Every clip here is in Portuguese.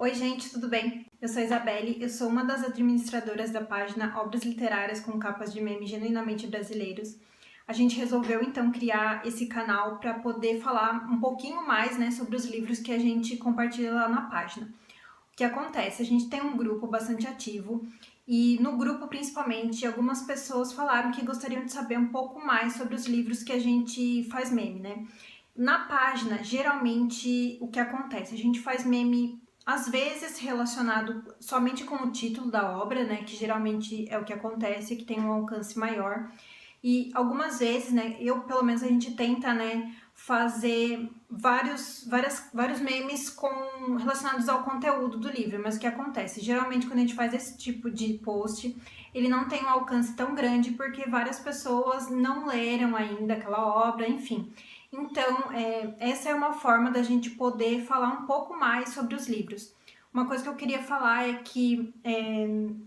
Oi gente, tudo bem? Eu sou a Isabelle, eu sou uma das administradoras da página Obras Literárias com capas de memes genuinamente brasileiros. A gente resolveu então criar esse canal para poder falar um pouquinho mais, sobre os livros que a gente compartilha lá na página. O que acontece? A gente tem um grupo bastante ativo e no grupo, principalmente, algumas pessoas falaram que gostariam de saber um pouco mais sobre os livros que a gente faz meme, né? Na página, geralmente, o que acontece? A gente faz meme, às vezes, relacionado somente com o título da obra, né? Que geralmente é o que acontece, que tem um alcance maior. E algumas vezes, né, pelo menos a gente tenta, né, fazer vários memes relacionados ao conteúdo do livro, mas o que acontece? Geralmente quando a gente faz esse tipo de post, ele não tem um alcance tão grande porque várias pessoas não leram ainda aquela obra, enfim. Então, essa é uma forma da gente poder falar um pouco mais sobre os livros. Uma coisa que eu queria falar é que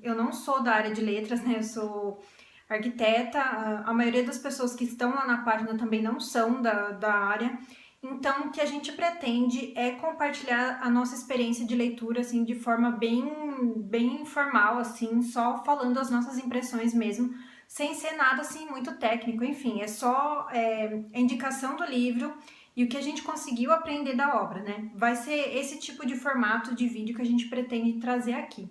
eu não sou da área de letras, né, eu sou arquiteta, a maioria das pessoas que estão lá na página também não são da área, então o que a gente pretende é compartilhar a nossa experiência de leitura assim, de forma bem informal, assim, só falando as nossas impressões mesmo, sem ser nada assim muito técnico, enfim, é só a indicação do livro e o que a gente conseguiu aprender da obra, né? Vai ser esse tipo de formato de vídeo que a gente pretende trazer aqui.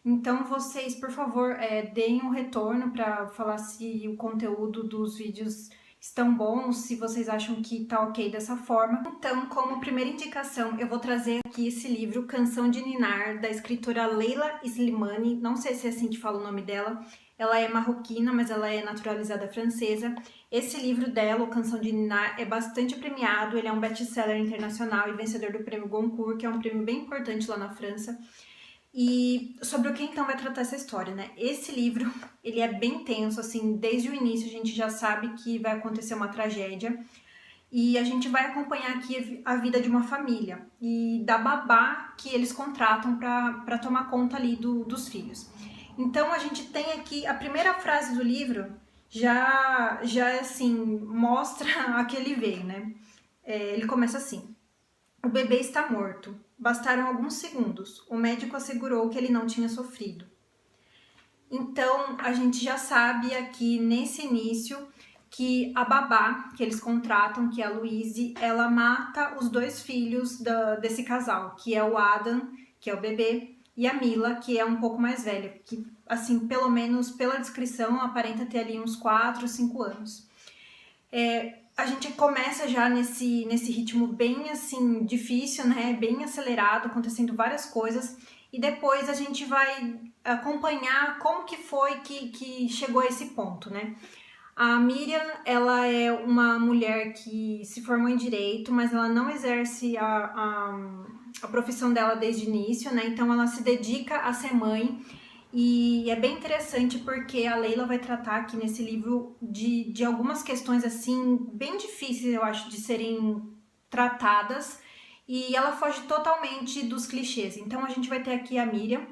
Então vocês, por favor, deem um retorno para falar se o conteúdo dos vídeos estão bons, se vocês acham que tá ok dessa forma. Então, como primeira indicação, eu vou trazer aqui esse livro, Canção de Ninar, da escritora Leila Slimani, não sei se é assim que fala o nome dela, ela é marroquina, mas ela é naturalizada francesa. Esse livro dela, o Canção de Ninar, é bastante premiado, ele é um best-seller internacional e vencedor do prêmio Goncourt, que é um prêmio bem importante lá na França. E sobre o que então vai tratar essa história, né? Esse livro, ele é bem tenso, assim, desde o início a gente já sabe que vai acontecer uma tragédia e a gente vai acompanhar aqui a vida de uma família e da babá que eles contratam para tomar conta ali dos filhos. Então a gente tem aqui, a primeira frase do livro já assim, mostra a que ele veio, né? Ele começa assim: o bebê está morto. Bastaram alguns segundos. O médico assegurou que ele não tinha sofrido. Então, a gente já sabe aqui nesse início que a babá que eles contratam, que é a Louise, ela mata os dois filhos desse casal, que é o Adam, que é o bebê, e a Mila, que é um pouco mais velha, que, assim, pelo menos pela descrição, aparenta ter ali uns 4, 5 anos. A gente começa já nesse ritmo bem assim difícil, né? Bem acelerado, acontecendo várias coisas, e depois a gente vai acompanhar como que foi que chegou a esse ponto, né? A Miriam, ela é uma mulher que se formou em Direito, mas ela não exerce a profissão dela desde o início, né? Então ela se dedica a ser mãe. E é bem interessante porque a Leila vai tratar aqui nesse livro de algumas questões assim bem difíceis, eu acho, de serem tratadas, e ela foge totalmente dos clichês. Então a gente vai ter aqui a Miriam,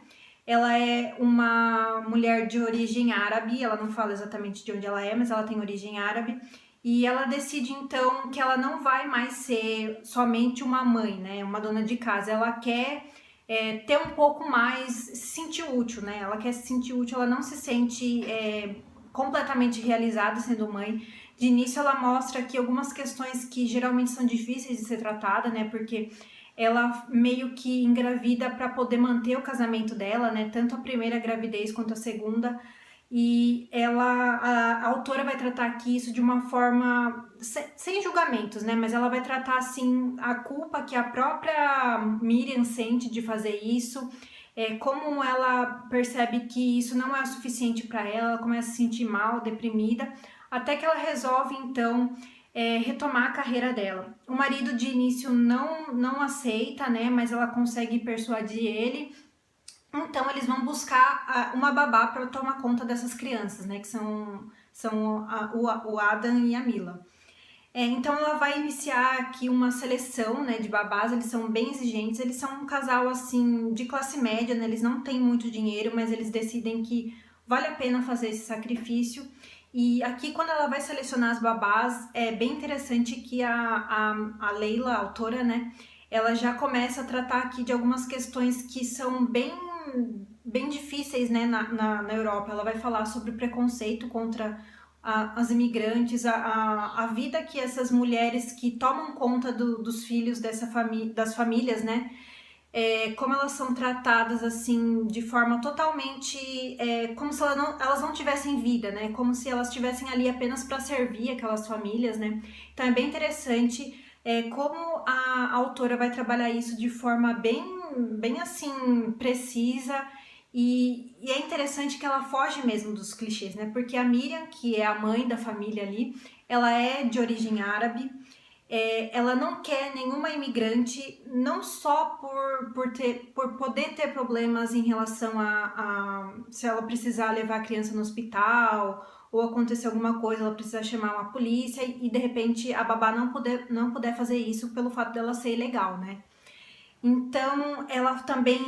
ela é uma mulher de origem árabe, ela não fala exatamente de onde ela é, mas ela tem origem árabe, e ela decide então que ela não vai mais ser somente uma mãe, né, uma dona de casa, ela quer ter um pouco mais, se sentir útil, né? Ela quer se sentir útil, ela não se sente completamente realizada sendo mãe. De início ela mostra aqui algumas questões que geralmente são difíceis de ser tratadas, né? Porque ela meio que engravida para poder manter o casamento dela, né? Tanto a primeira gravidez quanto a segunda. E a autora vai tratar aqui isso de uma forma sem julgamentos, né? Mas ela vai tratar assim a culpa que a própria Miriam sente de fazer isso, como ela percebe que isso não é o suficiente para ela, ela começa a se sentir mal, deprimida, até que ela resolve então retomar a carreira dela. O marido de início não aceita, né? Mas ela consegue persuadir ele. Então eles vão buscar uma babá para tomar conta dessas crianças, né? Que são o Adam e a Mila. Então ela vai iniciar aqui uma seleção, né, de babás. Eles são bem exigentes, eles são um casal assim de classe média, né? Eles não têm muito dinheiro, mas eles decidem que vale a pena fazer esse sacrifício. E aqui, quando ela vai selecionar as babás, é bem interessante que a Leila, a autora, né, ela já começa a tratar aqui de algumas questões que são bem difíceis, né, na Europa. Ela vai falar sobre o preconceito contra as imigrantes, a vida que essas mulheres que tomam conta dos filhos das famílias, né, como elas são tratadas assim de forma totalmente como se elas não tivessem vida, né? Como se elas estivessem ali apenas para servir aquelas famílias, né? Então é bem interessante como a autora vai trabalhar isso de forma bem assim precisa. E é interessante que ela foge mesmo dos clichês, né? Porque a Miriam, que é a mãe da família ali, ela é de origem árabe. Ela não quer nenhuma imigrante, não só por poder ter problemas em relação a se ela precisar levar a criança no hospital ou acontecer alguma coisa, ela precisa chamar uma polícia e de repente a babá não puder fazer isso pelo fato dela ser ilegal, né? Então ela também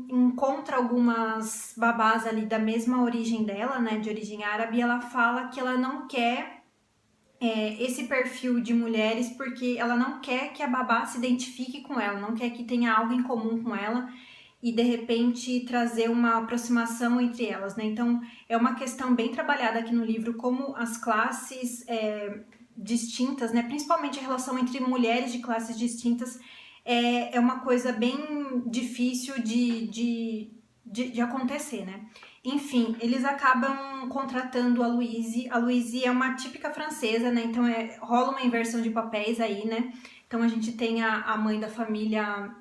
encontra algumas babás ali da mesma origem dela, né, de origem árabe, e ela fala que ela não quer esse perfil de mulheres porque ela não quer que a babá se identifique com ela, não quer que tenha algo em comum com ela e de repente trazer uma aproximação entre elas, né? Então é uma questão bem trabalhada aqui no livro, como as classes distintas, né? Principalmente a relação entre mulheres de classes distintas é uma coisa bem difícil de acontecer, né? Enfim, eles acabam contratando a Louise. A Louise é uma típica francesa, né? Então rola uma inversão de papéis aí, né? Então a gente tem a mãe da família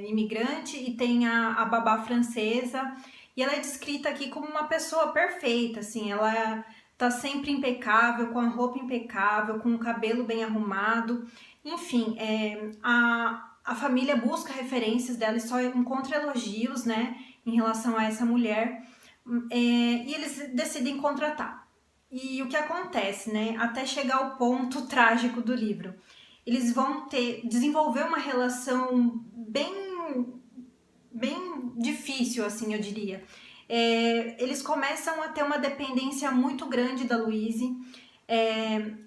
imigrante e tem a babá francesa. E ela é descrita aqui como uma pessoa perfeita, assim. Ela tá sempre impecável, com a roupa impecável, com o cabelo bem arrumado. Enfim, a família busca referências dela e só encontra elogios, né? Em relação a essa mulher. E eles decidem contratar. E o que acontece, né? Até chegar ao ponto trágico do livro. Eles vão desenvolver uma relação bem difícil, assim, eu diria. Eles começam a ter uma dependência muito grande da Louise.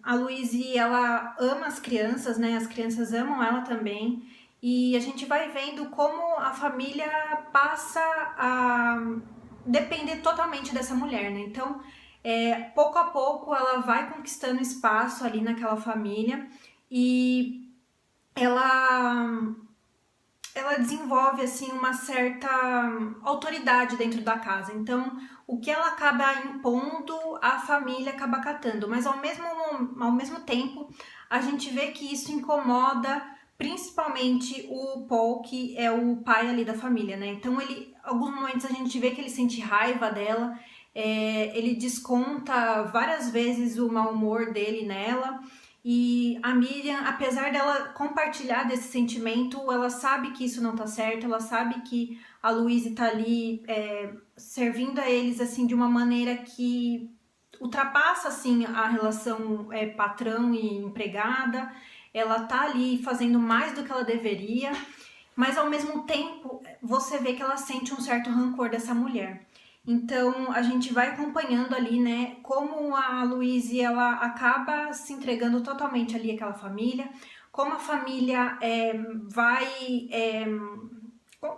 A Louise, ela ama as crianças, né? As crianças amam ela também. E a gente vai vendo como a família passa a depender totalmente dessa mulher, né? Então, pouco a pouco, ela vai conquistando espaço ali naquela família e ela desenvolve assim uma certa autoridade dentro da casa. Então, o que ela acaba impondo, a família acaba acatando, mas ao mesmo tempo, a gente vê que isso incomoda principalmente o Paul, que é o pai ali da família, né? Então, alguns momentos a gente vê que ele sente raiva dela, ele desconta várias vezes o mau humor dele nela. E a Miriam, apesar dela compartilhar desse sentimento, ela sabe que isso não tá certo, ela sabe que a Louise tá ali servindo a eles assim de uma maneira que ultrapassa assim a relação patrão e empregada. Ela tá ali fazendo mais do que ela deveria, mas ao mesmo tempo você vê que ela sente um certo rancor dessa mulher. Então a gente vai acompanhando ali, né, como a Louise ela acaba se entregando totalmente ali àquela família, como a família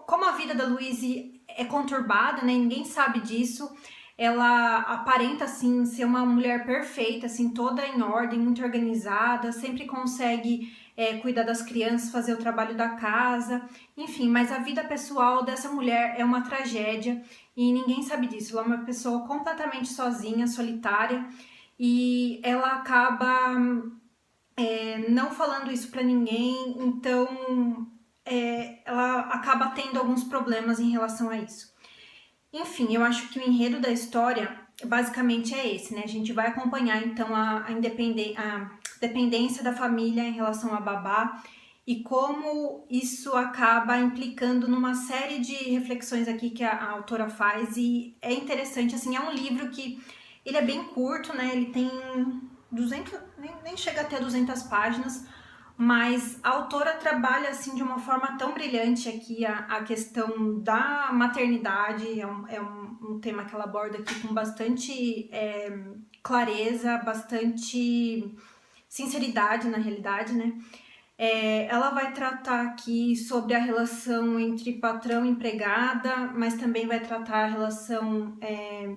como a vida da Louise é conturbada, né, ninguém sabe disso. Ela aparenta assim ser uma mulher perfeita, assim toda em ordem, muito organizada, sempre consegue cuidar das crianças, fazer o trabalho da casa, enfim, mas a vida pessoal dessa mulher é uma tragédia e ninguém sabe disso. Ela é uma pessoa completamente sozinha, solitária, e ela acaba não falando isso pra ninguém, então ela acaba tendo alguns problemas em relação a isso. Enfim, eu acho que o enredo da história basicamente é esse, né? A gente vai acompanhar então a dependência da família em relação a babá e como isso acaba implicando numa série de reflexões aqui que a autora faz. E é interessante, assim, é um livro que ele é bem curto, né? Ele tem 200, nem chega a ter 200 páginas, mas a autora trabalha assim de uma forma tão brilhante aqui a questão da maternidade. É um tema que ela aborda aqui com bastante clareza, bastante sinceridade na realidade, né? Ela vai tratar aqui sobre a relação entre patrão e empregada, mas também vai tratar a relação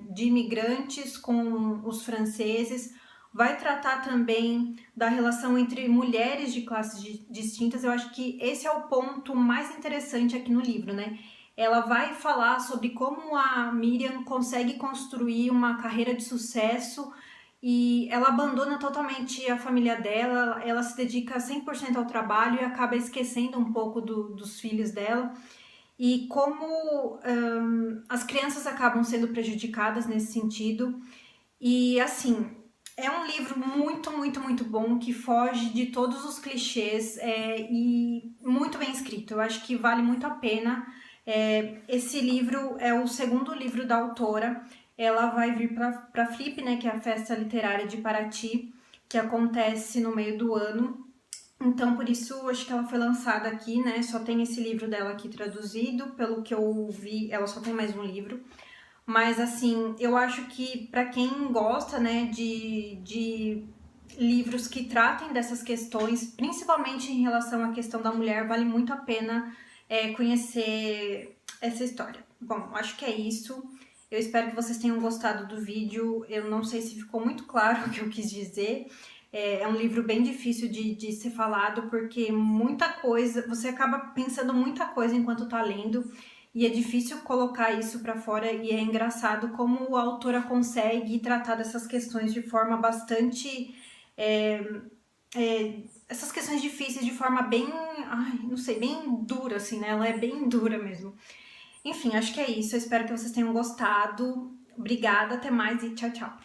de imigrantes com os franceses, vai tratar também da relação entre mulheres de classes distintas. Eu acho que esse é o ponto mais interessante aqui no livro, né? Ela vai falar sobre como a Miriam consegue construir uma carreira de sucesso e ela abandona totalmente a família dela, ela se dedica 100% ao trabalho e acaba esquecendo um pouco dos filhos dela. E como as crianças acabam sendo prejudicadas nesse sentido. E assim, é um livro muito, muito, muito bom, que foge de todos os clichês e muito bem escrito. Eu acho que vale muito a pena. Esse livro é o segundo livro da autora. Ela vai vir para a Flip, né, que é a Festa Literária de Paraty, que acontece no meio do ano. Então, por isso, acho que ela foi lançada aqui, né? Só tem esse livro dela aqui traduzido. Pelo que eu vi, ela só tem mais um livro. Mas, assim, eu acho que para quem gosta, né, de livros que tratem dessas questões, principalmente em relação à questão da mulher, vale muito a pena conhecer essa história. Bom, acho que é isso. Eu espero que vocês tenham gostado do vídeo. Eu não sei se ficou muito claro o que eu quis dizer. É um livro bem difícil de ser falado, porque muita coisa, você acaba pensando muita coisa enquanto tá lendo, e é difícil colocar isso para fora, e é engraçado como a autora consegue tratar dessas questões de forma bastante... essas questões difíceis de forma bem, ai, não sei, bem dura, assim, né? Ela é bem dura mesmo. Enfim, acho que é isso. Eu espero que vocês tenham gostado. Obrigada, até mais e tchau, tchau.